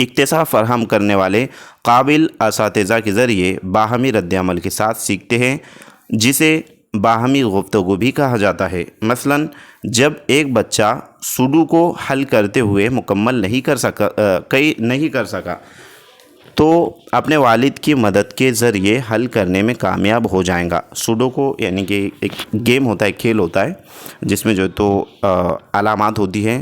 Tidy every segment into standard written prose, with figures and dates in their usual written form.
اکتساب فراہم کرنے والے قابل اساتذہ کے ذریعے باہمی رد عمل کے ساتھ سیکھتے ہیں، جسے باہمی گفتگو بھی کہا جاتا ہے۔ مثلاً جب ایک بچہ سوڈوکو حل کرتے ہوئے مکمل نہیں کر سکا تو اپنے والد کی مدد کے ذریعے حل کرنے میں کامیاب ہو جائیں گا۔ سوڈوکو یعنی کہ ایک گیم ہوتا ہے، کھیل ہوتا ہے، جس میں جو ہے تو علامات ہوتی ہیں،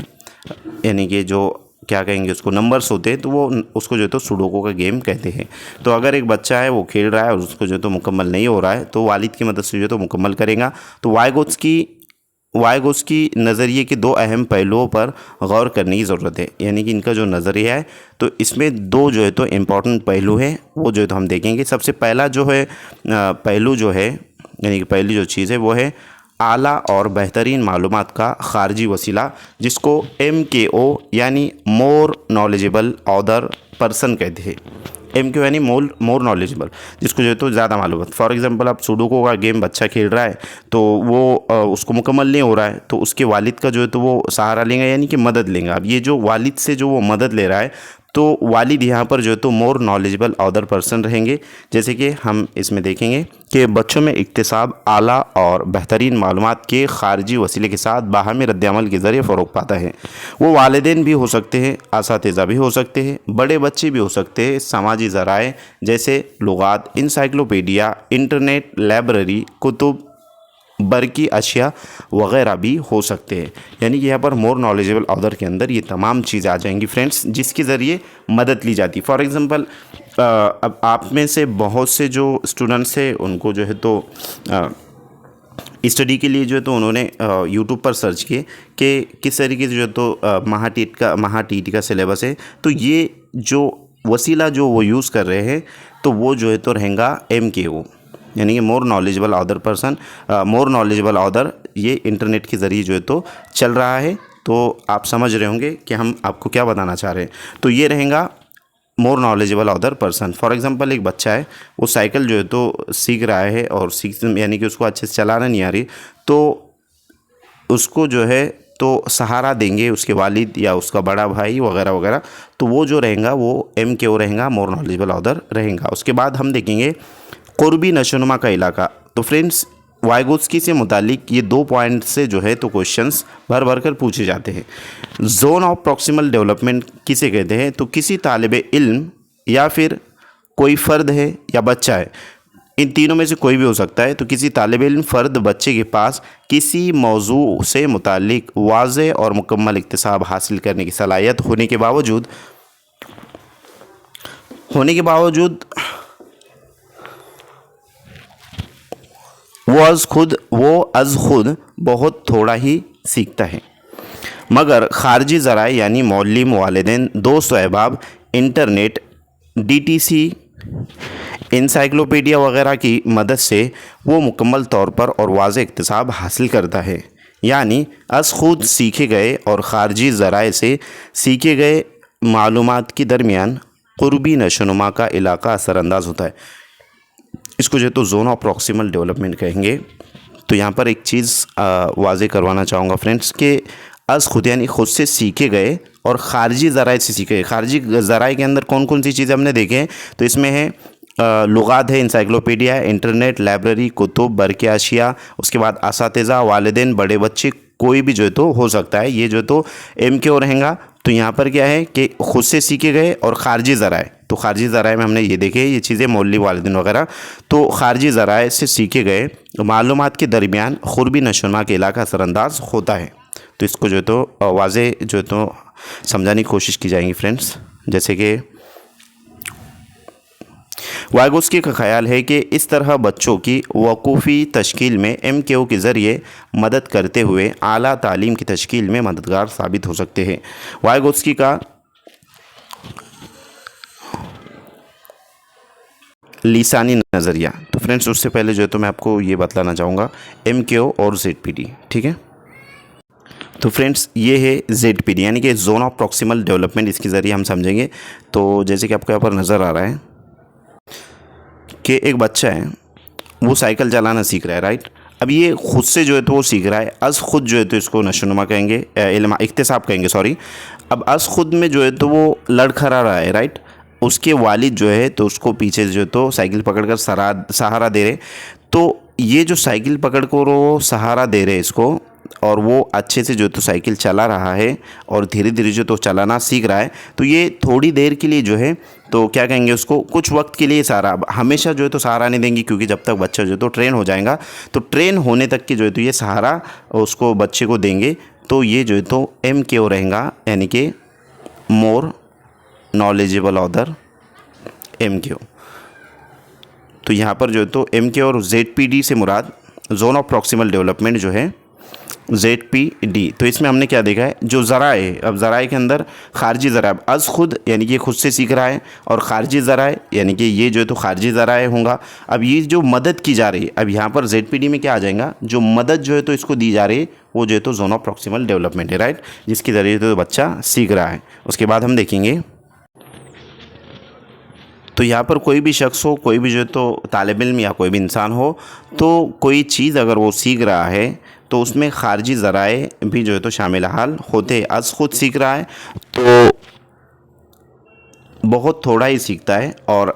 یعنی کہ جو کیا کہیں گے اس کو، نمبرز ہوتے ہیں، تو وہ اس کو جو ہے تو سوڈوکو کا گیم کہتے ہیں۔ تو اگر ایک بچہ ہے وہ کھیل رہا ہے اور اس کو جو ہے تو مکمل نہیں ہو رہا ہے تو والد کی مدد سے جو ہے تو مکمل کرے گا۔ تو وائگوٹسکی نظریے کے دو اہم پہلوؤں پر غور کرنے کی ضرورت ہے، یعنی کہ ان کا جو نظریہ ہے تو اس میں دو جو ہے تو امپورٹنٹ پہلو ہیں، وہ جو ہے تو ہم دیکھیں گے۔ سب سے پہلا جو ہے پہلو جو ہے، یعنی کہ پہلی جو چیز ہے وہ ہے اعلیٰ اور بہترین معلومات کا خارجی وسیلہ، جس کو MKO یعنی مور نالجبل ادر پرسن کہتے ہیں۔ MKO یعنی مور نالجبل، جس کو جو ہے تو زیادہ معلومات۔ فار ایگزامپل آپ سوڈوکو کا گیم بچہ کھیل رہا ہے تو وہ اس کو مکمل نہیں ہو رہا ہے تو اس کے والد کا جو ہے تو وہ سہارا لیں گا، یعنی کہ مدد لیں گا۔ اب یہ جو والد سے جو وہ مدد لے رہا ہے تو والد یہاں پر جو ہے تو مور نالجبل ادر پرسن رہیں گے، جیسے کہ ہم اس میں دیکھیں گے کہ بچوں میں اکتساب اعلیٰ اور بہترین معلومات کے خارجی وسیلے کے ساتھ باہمی رد عمل کے ذریعے فروغ پاتا ہے۔ وہ والدین بھی ہو سکتے ہیں، اساتذہ بھی ہو سکتے ہیں، بڑے بچے بھی ہو سکتے ہیں، سماجی ذرائع جیسے لغات، انسائکلوپیڈیا، انٹرنیٹ، لائبریری، کتب، برقی اشیاء وغیرہ بھی ہو سکتے ہیں۔ یعنی کہ یہاں پر مور نالجبل ادر کے اندر یہ تمام چیزیں آ جائیں گی فرینڈس، جس کے ذریعے مدد لی جاتی۔ فار ایگزامپل اب آپ میں سے بہت سے جو اسٹوڈنٹس ہیں ان کو جو ہے تو اسٹڈی کے لیے جو ہے تو انہوں نے یوٹیوب پر سرچ کیے کہ کس طریقے سے جو ہے تو مہا ٹی ٹی کا سلیبس ہے، تو یہ جو وسیلہ جو وہ یوز کر رہے ہیں تو وہ جو ہے تو رہیں گا MKO، یعنی کہ مور نالجبل ادر پرسن، مور نالجبل ادر، یہ انٹرنیٹ کے ذریعے جو ہے تو چل رہا ہے۔ تو آپ سمجھ رہے ہوں گے کہ ہم آپ کو کیا بتانا چاہ رہے ہیں۔ تو یہ رہیں گا more knowledgeable other person. For example ایک بچہ ہے، وہ سائیکل جو ہے تو سیکھ رہا ہے اور یعنی کہ اس کو اچھے سے چلانا نہیں آ رہی، تو اس کو جو ہے تو سہارا دیں گے اس کے والد یا اس کا بڑا بھائی وغیرہ وغیرہ، تو وہ جو رہیں گا وہ MKO رہیں گا، مور نالجبل ادر رہیں گا۔ اس کے بعد ہم دیکھیں گے قربی نشوونما کا علاقہ۔ تو فرینڈس وائگوٹسکی سے متعلق یہ 2 پوائنٹ سے جو ہے تو کوشچنس بھر کر پوچھے جاتے ہیں۔ زون آف پروکسیمل ڈیولپمنٹ کسے کہتے ہیں؟ تو کسی طالب علم یا پھر کوئی فرد ہے یا بچہ ہے، ان تینوں میں سے کوئی بھی ہو سکتا ہے۔ تو کسی طالب علم، فرد، بچے کے پاس کسی موضوع سے متعلق واضح اور مکمل اکتساب حاصل کرنے کی صلاحیت ہونے کے باوجود وہ از خود بہت تھوڑا ہی سیکھتا ہے، مگر خارجی ذرائع یعنی معلم، والدین، دوست و احباب، انٹرنیٹ، DTC، انسائکلوپیڈیا وغیرہ کی مدد سے وہ مکمل طور پر اور واضح اکتساب حاصل کرتا ہے۔ یعنی از خود سیکھے گئے اور خارجی ذرائع سے سیکھے گئے معلومات کے درمیان قربی نشوونما کا علاقہ اثر انداز ہوتا ہے۔ اس کو جو ہے تو زون آف پروکسیمل ڈیولپمنٹ کہیں گے۔ تو یہاں پر ایک چیز واضح کروانا چاہوں گا فرینڈس کہ از خود یعنی خود سے سیکھے گئے اور خارجی ذرائع سے سیکھے گئے۔ خارجی ذرائع کے اندر کون کون سی چیزیں ہم نے دیکھے ہیں؟ تو اس میں ہے لغات ہے، انسائکلوپیڈیا، انٹرنیٹ، لائبریری، کتب، برقی اشیاء، اس کے بعد اساتذہ، والدین، بڑے بچے، کوئی بھی جو ہے تو ہو سکتا ہے۔ یہ جو ہے تو MKO رہیں گا۔ تو یہاں پر کیا ہے کہ خود سے سیکھے گئے اور خارجی ذرائع، تو خارجی ذرائع میں ہم نے یہ دیکھے یہ چیزیں معلم، والدین وغیرہ۔ تو خارجی ذرائع سے سیکھے گئے معلومات کے درمیان قربی نشوونما کے علاقہ اثر انداز ہوتا ہے۔ تو اس کو جو ہے تو واضح جو ہے تو سمجھانے کی کوشش کی جائیں گی فرینڈس، جیسے کہ وائگوٹسکی کا خیال ہے کہ اس طرح بچوں کی وقوفی تشکیل میں MKO کے ذریعے مدد کرتے ہوئے اعلیٰ تعلیم کی تشکیل میں مددگار ثابت ہو سکتے ہیں۔ وائگوٹسکی کا لسانی نظریہ۔ تو فرینڈس اس سے پہلے جو ہے تو میں آپ کو یہ بتلانا چاہوں گا MKO اور ZPD، ٹھیک ہے؟ تو فرینڈس یہ ہے ZPD یعنی کہ زون آف پروکسیمل ڈیولپمنٹ، اس کے ذریعے ہم سمجھیں گے۔ تو جیسے کہ آپ کو یہاں پر نظر آ رہا ہے کہ ایک بچہ ہے، وہ سائیکل چلانا سیکھ رہا ہے، رائٹ؟ اب یہ خود سے جو ہے تو وہ سیکھ رہا ہے، از خود جو ہے تو اس کو نشوونما کہیں گے، اکتساب کہیں گے، اب از خود میں جو ہے تو وہ لڑکھڑا رہا ہے، رائٹ. اس کے والد جو ہے تو اس کو پیچھے جو ہے تو سائیکل پکڑ کر سہارا دے رہے. تو یہ جو سائیکل پکڑ کر وہ سہارا دے رہے اس کو، اور وہ اچھے سے جو تو سائیکل چلا رہا ہے اور دھیرے دھیرے جو تو چلانا سیکھ رہا ہے. تو یہ تھوڑی دیر کے لیے جو ہے تو کیا کہیں گے اس کو، کچھ وقت کے لیے سہارا. ہمیشہ جو ہے تو سہارا نہیں دیں گی، کیونکہ جب تک بچہ جو ہے تو ٹرین ہو جائے گا، تو ٹرین ہونے تک کی جو ہے تو یہ سہارا اس کو بچے کو دیں گے. تو یہ جو ہے تو ایم کے او رہیں گا، یعنی کہ مور نالجیبل آدر ایم کے او. تو یہاں پر جو ہے تو ایم کے اور زیڈ پی ڈی سے مراد زون آف پروکسیمل ڈیولپمنٹ جو ہے زیڈ پی ڈی. تو اس میں ہم نے کیا دیکھا ہے، جو ذرائع ہے، اب ذرائع کے اندر خارجی ذرائع، از خود یعنی کہ خود سے سیکھ رہا ہے، اور خارجی ذرائع یعنی کہ یہ جو ہے تو خارجی ذرائع ہوں گا. اب یہ جو مدد کی جا رہی ہے، اب یہاں پر زیڈ پی ڈی میں کیا آ جائے گا، جو مدد جو ہے تو اس کو دی جا رہی ہے وہ جو ہے تو زون آف پروکسیمل ڈیولپمنٹ ہے، رائٹ، جس کے ذریعے تو بچہ سیکھ رہا ہے. اس کے بعد ہم دیکھیں گے تو یہاں پر کوئی بھی شخص ہو، کوئی بھی جو ہے تو طالب علم یا کوئی بھی انسان ہو، تو کوئی چیز اگر وہ سیکھ رہا ہے تو اس میں خارجی ذرائع بھی جو ہے تو شامل حال ہوتے. از خود سیکھ رہا ہے تو بہت تھوڑا ہی سیکھتا ہے، اور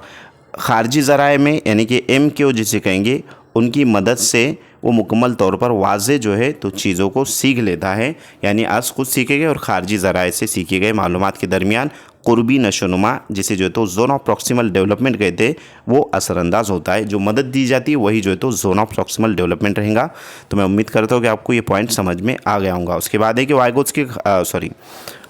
خارجی ذرائع میں یعنی کہ ایم کیو جسے کہیں گے، ان کی مدد سے وہ مکمل طور پر واضح جو ہے تو چیزوں کو سیکھ لیتا ہے. یعنی از خود سیکھے گئے اور خارجی ذرائع سے سیکھے گئے معلومات کے درمیان قربی نشو و نما، جسے جو ہے تو زون آف پروکسیمل ڈیولپمنٹ کہتے ہیں، وہ اثر انداز ہوتا ہے. جو مدد دی جاتی ہے وہی جو ہے تو زون آف پروکسیمل ڈیولپمنٹ رہیں گا. تو میں امید کرتا ہوں کہ آپ کو یہ پوائنٹ سمجھ میں آ گیا ہوں گا. اس کے بعد ہے کہ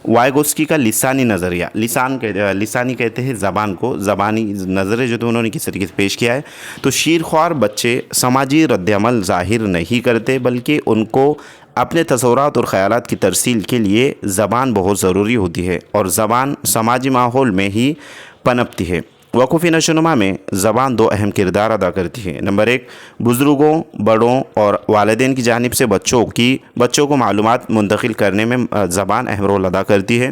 وائگوتسکی کا لسانی نظریہ. لسانی کہتے ہیں زبان کو، زبانی نظریہ جو تو انہوں نے کس طریقے سے پیش کیا ہے. تو شیرخوار بچے سماجی رد عمل ظاہر نہیں کرتے، بلکہ ان کو اپنے تصورات اور خیالات کی ترسیل کے لیے زبان بہت ضروری ہوتی ہے، اور زبان سماجی ماحول میں ہی پنپتی ہے. وقوفی نشو و نما میں زبان دو اہم کردار ادا کرتی ہے. نمبر 1، بزرگوں، بڑوں اور والدین کی جانب سے بچوں کو معلومات منتقل کرنے میں زبان اہم رول ادا کرتی ہے.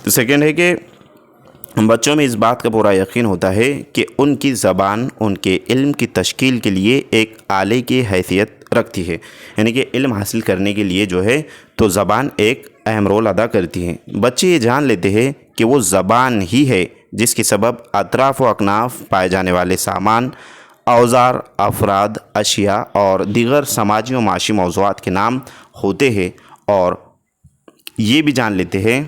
سیکنڈ ہے کہ بچوں میں اس بات کا پورا یقین ہوتا ہے کہ ان کی زبان ان کے علم کی تشکیل کے لیے ایک آلے کی حیثیت رکھتی ہے. یعنی کہ علم حاصل کرنے کے لیے جو ہے تو زبان ایک اہم رول ادا کرتی ہے. بچے یہ جان لیتے ہیں کہ وہ زبان ہی ہے جس کے سبب اطراف و اکناف پائے جانے والے سامان، اوزار، افراد، اشیاء اور دیگر سماجی و معاشی موضوعات کے نام ہوتے ہیں، اور یہ بھی جان لیتے ہیں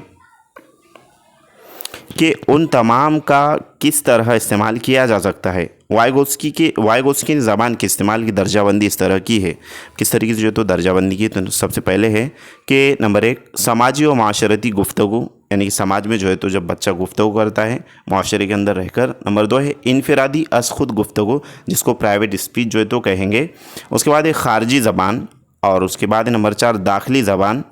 کہ ان تمام کا کس طرح استعمال کیا جا سکتا ہے. وائگوتسکی نے زبان کے استعمال کی درجہ بندی اس طرح کی ہے. کس طریقے سے جو تو درجہ بندی کی، تو سب سے پہلے ہے کہ نمبر 1، سماجی و معاشرتی گفتگو، یعنی کہ سماج میں جو ہے تو جب بچہ گفتگو کرتا ہے معاشرے کے اندر رہ کر. نمبر 2 ہے انفرادی از خود گفتگو، جس کو پرائیویٹ اسپیچ جو ہے تو کہیں گے. اس کے بعد ہے خارجی زبان، اور اس کے بعد نمبر 4 داخلی زبان.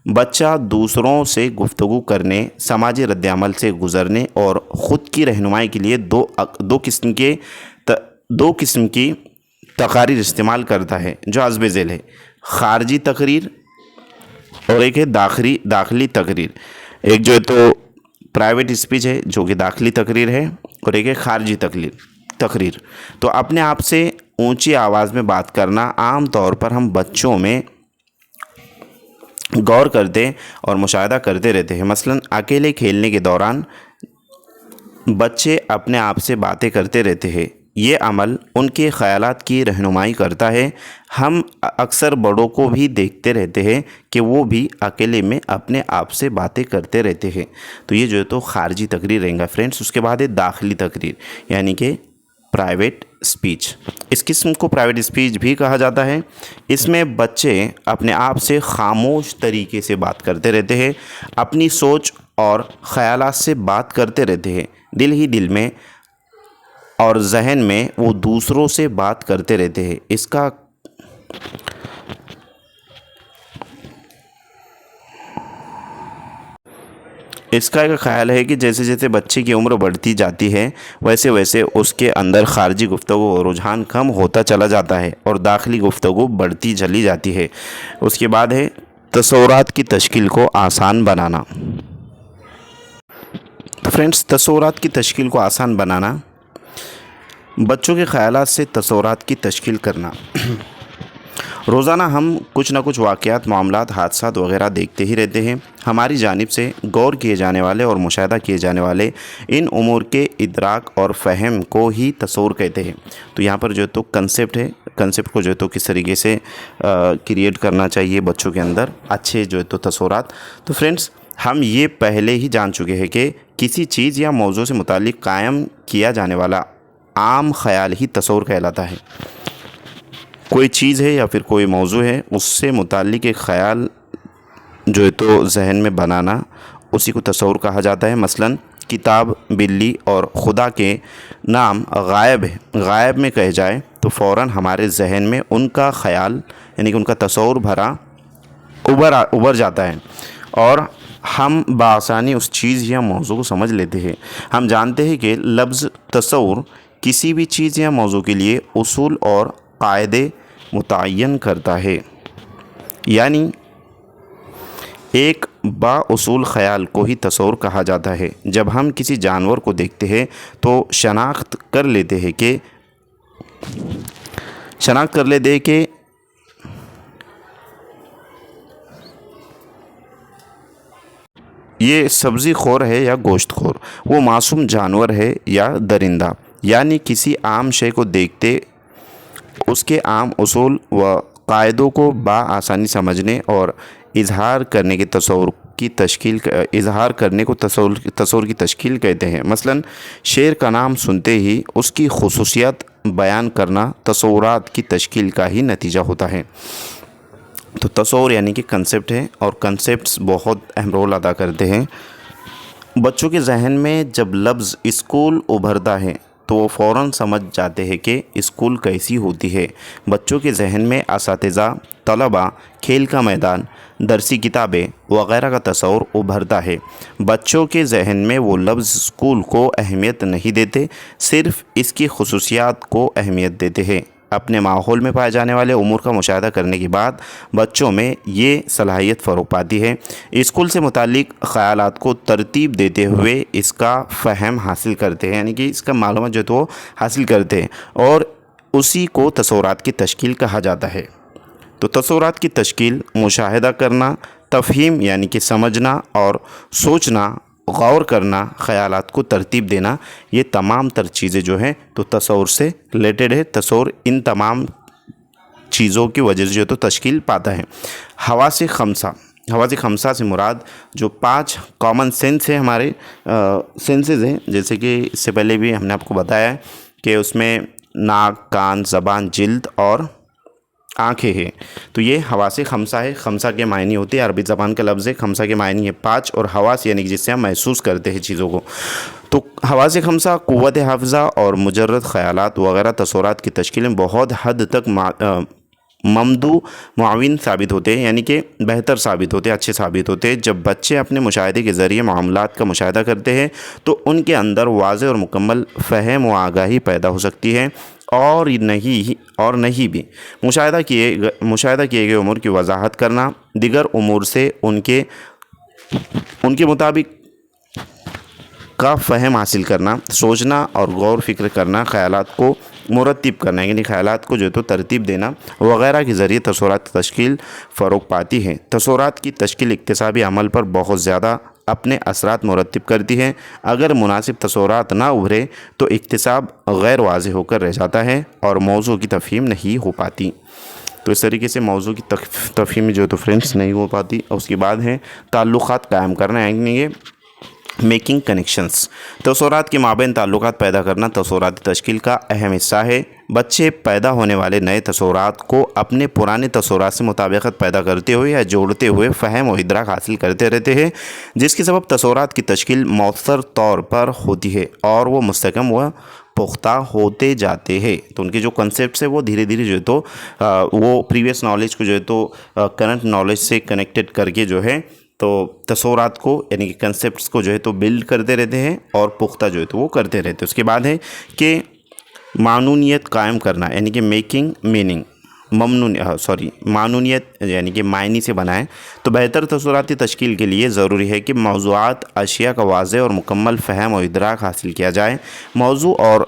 بچہ دوسروں سے گفتگو کرنے، سماجی رد عمل سے گزرنے اور خود کی رہنمائی کے لیے دو قسم کی تقاریر استعمال کرتا ہے جو حسب ذیل ہے: خارجی تقریر اور ایک ہے داخلی تقریر. ایک جو ہے تو پرائیویٹ اسپیچ ہے جو کہ داخلی تقریر ہے، اور ایک ہے خارجی تقریر. تو اپنے آپ سے اونچی آواز میں بات کرنا عام طور پر ہم بچوں میں غور کرتے اور مشاہدہ کرتے رہتے ہیں. مثلا اکیلے کھیلنے کے دوران بچے اپنے آپ سے باتیں کرتے رہتے ہیں. یہ عمل ان کے خیالات کی رہنمائی کرتا ہے. ہم اکثر بڑوں کو بھی دیکھتے رہتے ہیں کہ وہ بھی اکیلے میں اپنے آپ سے باتیں کرتے رہتے ہیں. تو یہ جو ہے تو خارجی تقریر رہیں گا فرینڈس. اس کے بعد ہے داخلی تقریر، یعنی کہ پرائیویٹ اسپیچ. اس قسم کو پرائیویٹ اسپیچ بھی کہا جاتا ہے. اس میں بچے اپنے آپ سے خاموش طریقے سے بات کرتے رہتے ہیں، اپنی سوچ اور خیالات سے بات کرتے رہتے ہیں. دل ہی دل میں اور ذہن میں وہ دوسروں سے بات کرتے رہتے ہیں. اس کا ایک خیال ہے کہ جیسے جیسے بچے کی عمر بڑھتی جاتی ہے ویسے ویسے اس کے اندر خارجی گفتگو اور رجحان کم ہوتا چلا جاتا ہے اور داخلی گفتگو بڑھتی چلی جاتی ہے. اس کے بعد ہے تصورات کی تشکیل کو آسان بنانا. تو فرینڈس، تصورات کی تشکیل کو آسان بنانا، بچوں کے خیالات سے تصورات کی تشکیل کرنا روزانہ ہم کچھ نہ کچھ واقعات، معاملات، حادثات وغیرہ دیکھتے ہی رہتے ہیں۔ ہماری جانب سے غور کیے جانے والے اور مشاہدہ کیے جانے والے ان امور کے ادراک اور فہم کو ہی تصور کہتے ہیں۔ تو یہاں پر جو ہے تو کنسیپٹ ہے، کنسیپٹ کو جو ہے تو کس طریقے سے کریٹ کرنا چاہیے بچوں کے اندر اچھے جو ہے تو تصورات۔ تو فرینڈس، ہم یہ پہلے ہی جان چکے ہیں کہ کسی چیز یا موضوع سے متعلق قائم کیا جانے والا عام خیال ہی تصور کہلاتا ہے۔ کوئی چیز ہے یا پھر کوئی موضوع ہے، اس سے متعلق ایک خیال جو ہے تو ذہن میں بنانا، اسی کو تصور کہا جاتا ہے۔ مثلاً کتاب، بلی اور خدا کے نام غائب ہے، غائب میں کہے جائے تو فوراً ہمارے ذہن میں ان کا خیال یعنی کہ ان کا تصور بھرا ابھر جاتا ہے، اور ہم بآسانی اس چیز یا موضوع کو سمجھ لیتے ہیں۔ ہم جانتے ہیں کہ لفظ تصور کسی بھی چیز یا موضوع کے لیے اصول اور قاعدے متعین کرتا ہے، یعنی ایک با اصول خیال کو ہی تصور کہا جاتا ہے۔ جب ہم کسی جانور کو دیکھتے ہیں تو شناخت کر لیتے ہیں کہ یہ سبزی خور ہے یا گوشت خور، وہ معصوم جانور ہے یا درندہ، یعنی کسی عام شے کو دیکھتے اس کے عام اصول و قاعدوں کو بآسانی سمجھنے اور اظہار کرنے کو تصور کی تشکیل کہتے ہیں۔ مثلاً شیر کا نام سنتے ہی اس کی خصوصیات بیان کرنا تصورات کی تشکیل کا ہی نتیجہ ہوتا ہے۔ تو تصور یعنی کہ کنسیپٹ ہے، اور کنسیپٹس بہت اہم رول ادا کرتے ہیں۔ بچوں کے ذہن میں جب لفظ اسکول ابھرتا ہے تو وہ فوراً سمجھ جاتے ہیں کہ اسکول کیسی ہوتی ہے۔ بچوں کے ذہن میں اساتذہ، طلباء، کھیل کا میدان، درسی کتابیں وغیرہ کا تصور ابھرتا ہے۔ بچوں کے ذہن میں وہ لفظ اسکول کو اہمیت نہیں دیتے، صرف اس کی خصوصیات کو اہمیت دیتے ہیں۔ اپنے ماحول میں پائے جانے والے امور کا مشاہدہ کرنے کے بعد بچوں میں یہ صلاحیت فروغ پاتی ہے۔ اسکول سے متعلق خیالات کو ترتیب دیتے ہوئے اس کا فہم حاصل کرتے ہیں، یعنی کہ اس کا معلومات جو ہے تو حاصل کرتے ہیں، اور اسی کو تصورات کی تشکیل کہا جاتا ہے۔ تو تصورات کی تشکیل، مشاہدہ کرنا، تفہیم یعنی کہ سمجھنا اور سوچنا، غور کرنا، خیالات کو ترتیب دینا، یہ تمام تر چیزیں جو ہیں تو تصور سے ریلیٹڈ ہے۔ تصور ان تمام چیزوں کی وجہ سے جو تو تشکیل پاتا ہے۔ حواس خمسہ سے مراد جو 5 کامن سینس ہے، ہمارے سینسز ہیں، جیسے کہ اس سے پہلے بھی ہم نے آپ کو بتایا ہے کہ اس میں ناک، کان، زبان، جلد اور آنکھیں ہیں۔ تو یہ حواس خمسہ ہے۔ خمسہ کے معنی ہوتے ہیں، عربی زبان کا لفظ ہے، خمسہ کے معنی ہے 5، اور حواس یعنی کہ جس سے ہم محسوس کرتے ہیں چیزوں کو۔ تو حواس خمسہ قوت حافظہ اور مجرد خیالات وغیرہ تصورات کی تشکیل میں بہت حد تک ممدو معاون ثابت ہوتے ہیں، یعنی کہ بہتر ثابت ہوتے ہیں، اچھے ثابت ہوتے ہیں۔ جب بچے اپنے مشاہدے کے ذریعے معاملات کا مشاہدہ کرتے ہیں تو ان کے اندر واضح اور مکمل فہم و آگاہی پیدا ہو سکتی ہے، اور نہیں بھی مشاہدہ کیے گئے امور کی وضاحت کرنا، دیگر امور سے ان کے مطابق کا فہم حاصل کرنا، سوچنا اور غور فکر کرنا، خیالات کو مرتب کرنا یعنی خیالات کو جو تو ترتیب دینا وغیرہ کے ذریعے تصورات کی تشکیل فروغ پاتی ہے۔ تصورات کی تشکیل اکتسابی عمل پر بہت زیادہ اپنے اثرات مرتب کرتی ہے۔ اگر مناسب تصورات نہ ابھرے تو اکتساب غیر واضح ہو کر رہ جاتا ہے اور موضوع کی تفہیم نہیں ہو پاتی۔ تو اس طریقے سے موضوع کی تفہیم جو تو فرینڈس نہیں ہو پاتی۔ اور اس کے بعد ہے تعلقات قائم کرنا، یعنی یہ میکنگ کنیکشنز۔ تصورات کے مابین تعلقات پیدا کرنا تصوراتی تشکیل کا اہم حصہ ہے۔ بچے پیدا ہونے والے نئے تصورات کو اپنے پرانے تصورات سے مطابقت پیدا کرتے ہوئے یا جوڑتے ہوئے فہم و ادراک حاصل کرتے رہتے ہیں، جس کے سبب تصورات کی تشکیل مؤثر طور پر ہوتی ہے اور وہ مستحکم و پختہ ہوتے جاتے ہیں۔ تو ان کے جو کنسیپٹس ہیں وہ دھیرے دھیرے جو ہے تو وہ پریویس نالج کو جو ہے تو کرنٹ نالج سے کنیکٹڈ کر کے جو ہے تو تصورات کو یعنی کہ کنسیپٹس کو جو ہے تو بلڈ کرتے رہتے ہیں اور پختہ جو ہے تو وہ کرتے رہتے ہیں۔ اس کے بعد ہے کہ معنونیت قائم کرنا، یعنی کہ میکنگ میننگ، معنونیت یعنی کہ معنی سے بنائیں۔ تو بہتر تصوراتی تشکیل کے لیے ضروری ہے کہ موضوعات، اشیاء کا واضح اور مکمل فہم و ادراک حاصل کیا جائے۔ موضوع اور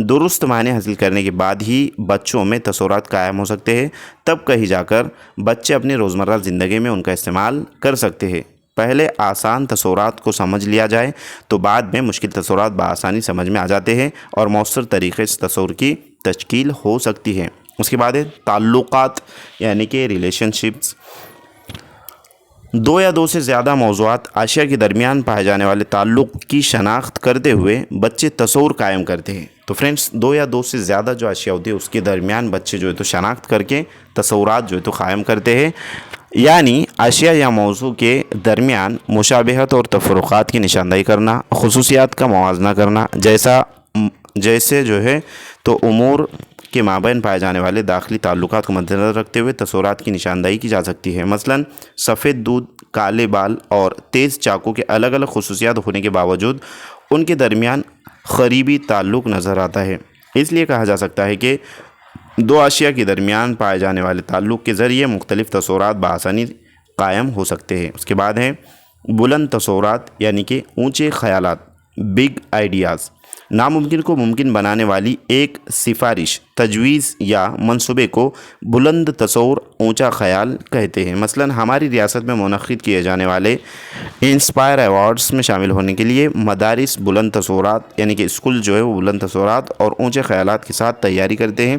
درست معنی حاصل کرنے کے بعد ہی بچوں میں تصورات قائم ہو سکتے ہیں، تب کہیں جا کر بچے اپنی روزمرہ زندگی میں ان کا استعمال کر سکتے ہیں۔ پہلے آسان تصورات کو سمجھ لیا جائے تو بعد میں مشکل تصورات بآسانی سمجھ میں آ جاتے ہیں اور مؤثر طریقے سے تصور کی تشکیل ہو سکتی ہے۔ اس کے بعد ہے تعلقات یعنی کہ ریلیشن شپس۔ دو یا دو سے زیادہ موضوعات اشیاء کے درمیان پائے جانے والے تعلق کی شناخت کرتے ہوئے بچے تصور قائم کرتے ہیں۔ تو فرینڈس، دو یا دو سے زیادہ جو اشیاء ہوتی ہے اس کے درمیان بچے جو ہے تو شناخت کر کے تصورات جو ہے تو قائم کرتے ہیں، یعنی اشیاء یا موضوع کے درمیان مشابہت اور تفرقات کی نشاندہی کرنا، خصوصیات کا موازنہ کرنا، جیسے جو ہے تو امور کے مابین پائے جانے والے داخلی تعلقات کو مد نظر رکھتے ہوئے تصورات کی نشاندہی کی جا سکتی ہے۔ مثلاً سفید دودھ، کالے بال اور تیز چاقو کے الگ الگ خصوصیات ہونے کے باوجود ان کے درمیان قریبی تعلق نظر آتا ہے۔ اس لیے کہا جا سکتا ہے کہ دو اشیاء کے درمیان پائے جانے والے تعلق کے ذریعے مختلف تصورات بآسانی قائم ہو سکتے ہیں۔ اس کے بعد ہے بلند تصورات یعنی کہ اونچے خیالات، بگ آئیڈیاز۔ ناممکن کو ممکن بنانے والی ایک سفارش، تجویز یا منصوبے کو بلند تصور، اونچا خیال کہتے ہیں۔ مثلاً ہماری ریاست میں منعقد کیے جانے والے انسپائر ایوارڈز میں شامل ہونے کے لیے مدارس بلند تصورات یعنی کہ اسکول جو ہے وہ بلند تصورات اور اونچے خیالات کے ساتھ تیاری کرتے ہیں،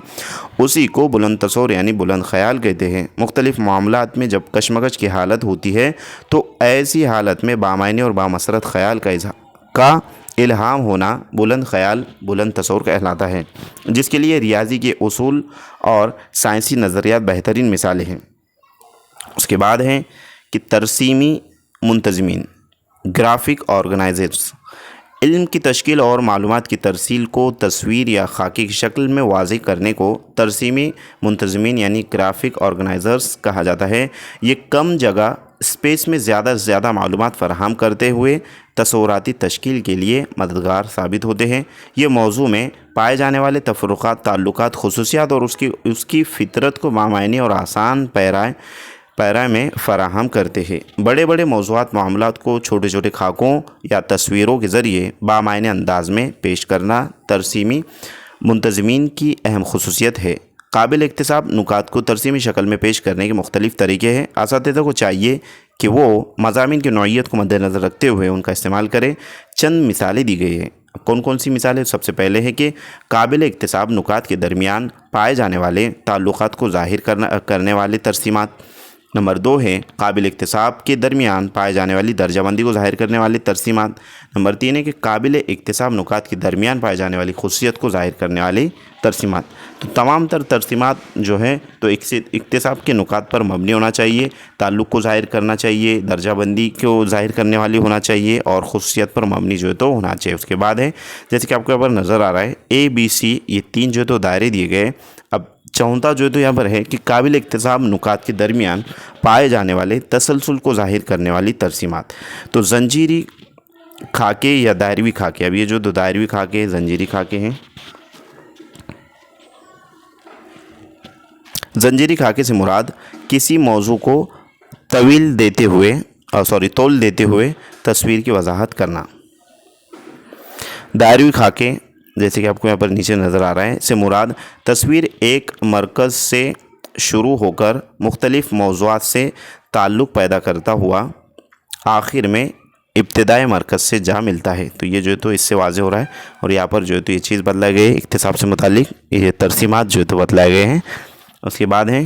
اسی کو بلند تصور یعنی بلند خیال کہتے ہیں۔ مختلف معاملات میں جب کشمکش کی حالت ہوتی ہے تو ایسی حالت میں بامعنی اور بامسرت خیال کا الہام ہونا بلند خیال، بلند تصور کہلاتا ہے، جس کے لیے ریاضی کے اصول اور سائنسی نظریات بہترین مثالیں ہیں۔ اس کے بعد ہیں کہ ترسیمی منتظمین، گرافک آرگنائزرز۔ علم کی تشکیل اور معلومات کی ترسیل کو تصویر یا خاکے کی شکل میں واضح کرنے کو ترسیمی منتظمین یعنی گرافک آرگنائزرز کہا جاتا ہے۔ یہ کم جگہ اسپیس میں زیادہ سے زیادہ معلومات فراہم کرتے ہوئے تصوراتی تشکیل کے لیے مددگار ثابت ہوتے ہیں۔ یہ موضوع میں پائے جانے والے تفرقات، تعلقات، خصوصیات اور اس کی فطرت کو بامعنی اور آسان پیرائے میں فراہم کرتے ہیں۔ بڑے بڑے موضوعات، معاملات کو چھوٹے چھوٹے خاکوں یا تصویروں کے ذریعے بامعنی انداز میں پیش کرنا ترسیمی منتظمین کی اہم خصوصیت ہے۔ قابل اکتساب نکات کو ترسیمی شکل میں پیش کرنے کے مختلف طریقے ہیں۔ اساتذہ کو چاہیے کہ وہ مضامین کی نوعیت کو مد نظر رکھتے ہوئے ان کا استعمال کریں۔ چند مثالیں دی گئی ہیں۔ کون کون سی مثالیں؟ سب سے پہلے ہے کہ قابل اکتساب نکات کے درمیان پائے جانے والے تعلقات کو ظاہر کرنے والے ترسیمات۔ نمبر 2 ہے قابل اکتساب کے درمیان پائے جانے والی درجہ بندی کو ظاہر کرنے والے ترسیمات۔ نمبر 3 ہے کہ قابل اکتساب نکات کے درمیان پائے جانے والی خصوصیت کو ظاہر کرنے والی ترسیمات۔ تو تمام تر ترسیمات جو ہے تو اکتساب کے نکات پر مبنی ہونا چاہیے، تعلق کو ظاہر کرنا چاہیے، درجہ بندی کو ظاہر کرنے والی ہونا چاہیے اور خصوصیت پر مبنی جو ہے تو ہونا چاہیے۔ اس کے بعد ہے جیسے کہ آپ کو یہاں پر نظر آ رہا ہے ABC، یہ 3 جو ہے تو دائرے دیے گئے۔ اب چوتھا جو ہے تو یہاں پر ہے کہ قابل اکتساب نکات کے درمیان پائے جانے والے تسلسل کو ظاہر کرنے والی ترسیمات۔ تو زنجیری خاکے یا دائروی خاکے، اب یہ جو دو دائروی خاکے، زنجیری خاکے ہیں۔ زنجیری خاکے سے مراد کسی موضوع کو تول دیتے ہوئے تصویر کی وضاحت کرنا۔ دائروی خاکے جیسے کہ آپ کو یہاں پر نیچے نظر آ رہا ہے سے مراد تصویر ایک مرکز سے شروع ہو کر مختلف موضوعات سے تعلق پیدا کرتا ہوا آخر میں ابتدائی مرکز سے جا ملتا ہے۔ تو یہ جو ہے تو اس سے واضح ہو رہا ہے، اور یہاں پر جو ہے تو یہ چیز بدلائے گئے اکتساب سے متعلق، یہ ترسیمات جو ہے تو بتلائے گئے ہیں۔ اس کے بعد ہے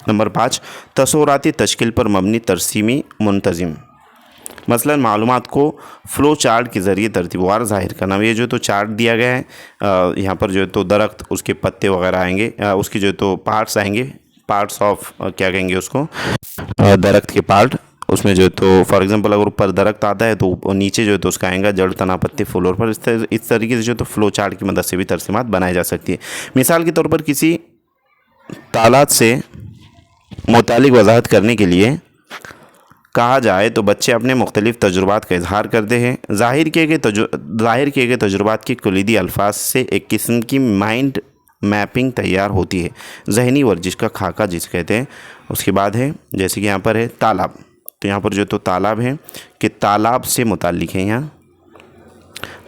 نمبر 5 تصوراتی تشکیل پر مبنی ترسیمی منتظم۔ مثلاً معلومات کو فلو چارٹ کے ذریعے ترتیب وار ظاہر کرنا۔ یہ جو تو چارٹ دیا گیا ہے، یہاں پر جو ہے تو درخت، اس کے پتے وغیرہ آئیں گے، اس کی جو ہے تو پارٹس آئیں گے، پارٹس آف کیا کہیں گے اس کو، درخت کے پارٹ۔ اس میں جو ہے تو فار ایگزامپل اگر اوپر درخت آتا ہے تو نیچے جو ہے تو اس کا آئیں گا جڑ، تنا، پتے، پھول اور پر۔ اس طریقے سے جو ہے تو فلو چارٹ کی مدد سے بھی ترسیمات بنائی جا سکتی ہے۔ مثال کے طور پر کسی تالات سے متعلق وضاحت کرنے کے لیے کہا جائے تو بچے اپنے مختلف تجربات کا اظہار کرتے ہیں۔ ظاہر کیے گئے تجربات کے کلیدی الفاظ سے ایک قسم کی مائنڈ میپنگ تیار ہوتی ہے، ذہنی ورزش کا خاکہ جس کہتے ہیں۔ اس کے بعد ہے جیسے کہ یہاں پر ہے تالاب، تو یہاں پر جو تو تالاب ہے کہ تالاب سے متعلق ہے، یہاں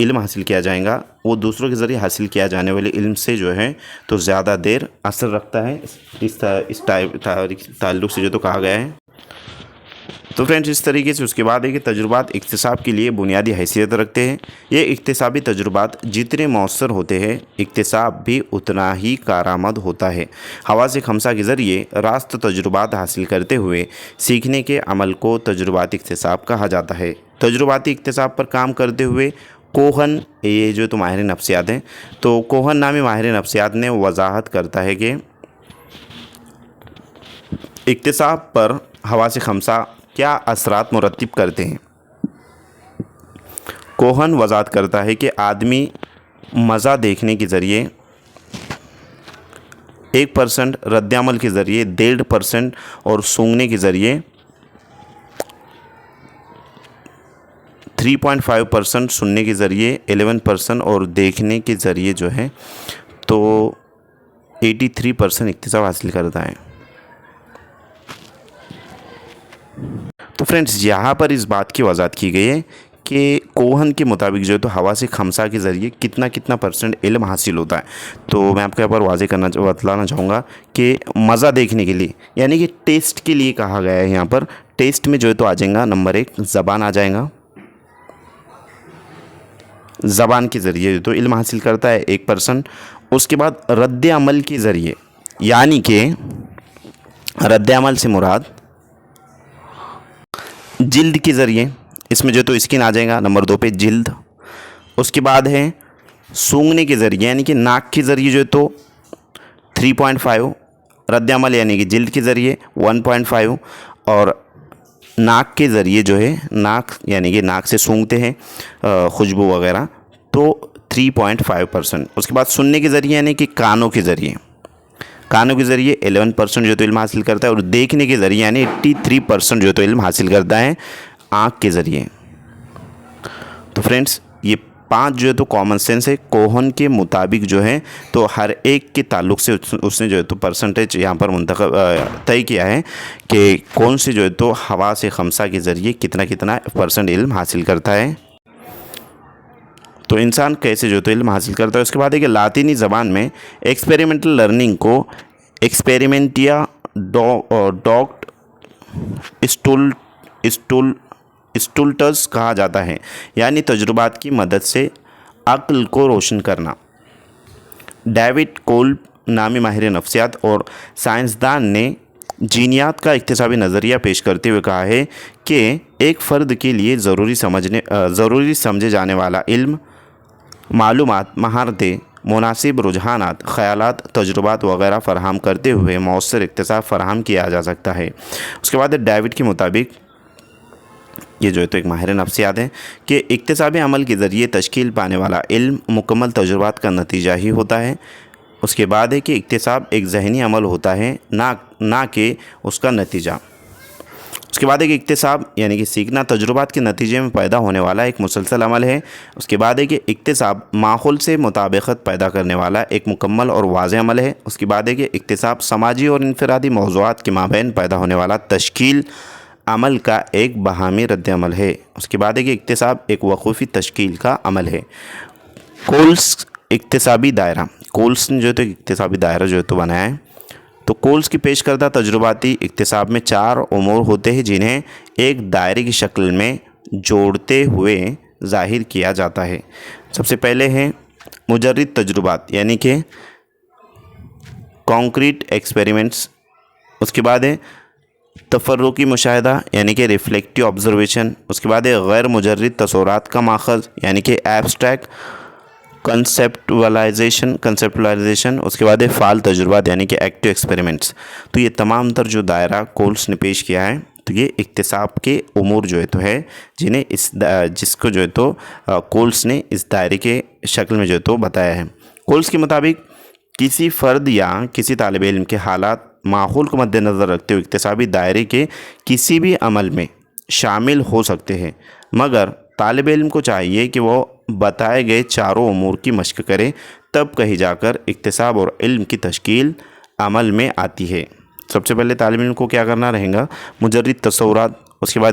علم حاصل کیا جائے گا وہ دوسروں کے ذریعے حاصل کیا جانے والے علم سے جو ہے تو زیادہ دیر اثر رکھتا ہے، اس تعلق سے جو تو کہا گیا ہے۔ تو فرینڈز اس طریقے سے اس کے بعد ہے کہ تجربات اکتساب کے لیے بنیادی حیثیت رکھتے ہیں۔ یہ اکتسابی تجربات جتنے مؤثر ہوتے ہیں اکتساب بھی اتنا ہی کارآمد ہوتا ہے۔ حواس خمسہ کے ذریعے راست تجربات حاصل کرتے ہوئے سیکھنے کے عمل کو تجرباتی اکتساب کہا جاتا ہے۔ تجرباتی اکتساب پر کام کرتے ہوئے کوہن، یہ جو تو ماہر نفسیات ہیں، تو کوہن نامی ماہر نفسیات نے وضاحت کرتا ہے کہ اکتساب پر حواس خمسہ کیا اثرات مرتب کرتے ہیں۔ کوہن وضاحت کرتا ہے کہ آدمی مزہ دیکھنے کے ذریعے 1% رد عمل کے ذریعے 1.5% اور سونگھنے کے ذریعے 3.5%، سننے کے ذریعے 11% اور دیکھنے کے ذریعے جو ہے تو 83% اکتساب حاصل کرتا ہے۔ تو فرینڈز یہاں پر اس بات کی وضاحت کی گئی ہے کہ کوہن کے مطابق جو ہے تو حواس خمسہ کے ذریعے کتنا پرسنٹ علم حاصل ہوتا ہے۔ تو میں آپ کے یہاں پر واضح بتلانا چاہوں گا کہ مزہ دیکھنے کے لیے یعنی کہ ٹیسٹ کے لیے کہا گیا ہے، یہاں پر ٹیسٹ میں جو ہے تو آ جائے گا نمبر 1 زبان آ جائے گا۔ زبان کے ذریعے جو تو علم حاصل کرتا ہے 1%۔ اس کے بعد رد عمل کے ذریعے، یعنی کہ رد عمل سے مراد جلد کے ذریعے، اس میں جو تو اسکن آ جائے گا نمبر 2 پہ جلد۔ اس کے بعد ہے سونگھنے کے ذریعے، یعنی کہ ناک کے ذریعے جو ہے تو 3.5 رد عمل، یعنی کہ جلد کے ذریعے 1.5 اور ناک کے ذریعے جو ہے ناک یعنی کہ ناک سے سونگھتے ہیں خوشبو وغیرہ تو 3.5%۔ اس کے بعد سننے کے ذریعے یعنی کہ کانوں کے ذریعے 11% جو تو علم حاصل کرتا ہے، اور دیکھنے کے ذریعے یعنی 83% جو تو علم حاصل کرتا ہے آنکھ کے ذریعے۔ تو فرینڈز یہ 5 جو ہے تو کامن سینس ہے کوہن کے مطابق جو ہے تو ہر ایک کے تعلق سے اس نے جو ہے تو پرسنٹیج یہاں پر منتخب طے کیا ہے کہ کون سے جو ہے تو حواس خمسہ کے ذریعے کتنا پرسنٹ علم حاصل کرتا ہے، تو انسان کیسے جو تو علم حاصل کرتا ہے۔ اس کے بعد ہے کہ لاطینی زبان میں ایکسپیریمنٹل لرننگ کو ایکسپیریمنٹیا ڈاکٹ اسٹولٹس کہا جاتا ہے، یعنی تجربات کی مدد سے عقل کو روشن کرنا۔ ڈیوڈ کولب نامی ماہر نفسیات اور سائنسدان نے جینیات کا اکتسابی نظریہ پیش کرتے ہوئے کہا ہے کہ ایک فرد کے لیے ضروری سمجھے جانے والا علم، معلومات، مہارتیں، مناسب رجحانات، خیالات، تجربات وغیرہ فراہم کرتے ہوئے مؤثر اکتساب فراہم کیا جا سکتا ہے۔ اس کے بعد ڈیوڈ کے مطابق یہ جو ہے تو ایک ماہر نفسیات ہے کہ اکتسابی عمل کے ذریعے تشکیل پانے والا علم مکمل تجربات کا نتیجہ ہی ہوتا ہے۔ اس کے بعد ہے کہ اکتساب ایک ذہنی عمل ہوتا ہے نہ کہ اس کا نتیجہ۔ اس کے بعد ہے کہ اکتساب یعنی کہ سیکھنا تجربات کے نتیجے میں پیدا ہونے والا ایک مسلسل عمل ہے۔ اس کے بعد ہے کہ اکتساب ماحول سے مطابقت پیدا کرنے والا ایک مکمل اور واضح عمل ہے۔ اس کے بعد ہے کہ اکتساب سماجی اور انفرادی موضوعات کے مابین پیدا ہونے والا تشکیل عمل کا ایک باہمی رد عمل ہے۔ اس کے بعد ہے کہ اکتساب ایک وقوفی تشکیل کا عمل ہے۔ کولس اکتسابی دائرہ، کولس نے جو ہے تو اکتسابی دائرہ جو ہے تو بنایا ہے۔ تو کولس کی پیش کردہ تجرباتی اکتساب میں 4 امور ہوتے ہیں جنہیں ایک دائرے کی شکل میں جوڑتے ہوئے ظاہر کیا جاتا ہے۔ سب سے پہلے ہے مجرد تجربات یعنی کہ کانکریٹ ایکسپیریمنٹس۔ اس کے بعد ہے تفرقی مشاہدہ یعنی کہ ریفلیکٹیو آبزرویشن۔ اس کے بعد ہے غیر مجرد تصورات کا ماخذ یعنی کہ ایبسٹریکٹ کنسیپٹلائزیشن۔ اس کے بعد ہے فعال تجربات یعنی کہ ایکٹیو ایکسپیریمنٹس۔ تو یہ تمام تر جو دائرہ کولس نے پیش کیا ہے تو یہ اکتساب کے امور جو ہے تو ہے جنہیں جس کو جو ہے تو کولس نے اس دائرے کے شکل میں جو ہے تو بتایا ہے۔ کولس کے مطابق کسی فرد یا کسی طالب علم کے حالات، ماحول کو مد نظر رکھتے ہوئے اکتسابی دائرے کے کسی بھی عمل میں شامل ہو سکتے ہیں، مگر طالب علم کو چاہیے کہ وہ بتائے گئے 4 امور کی مشق کرے، تب کہیں جا کر اکتساب اور علم کی تشکیل عمل میں آتی ہے۔ سب سے پہلے طالب علم کو کیا کرنا رہے گا؟ مجرد تصورات، اس کے بعد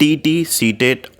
TT, CTET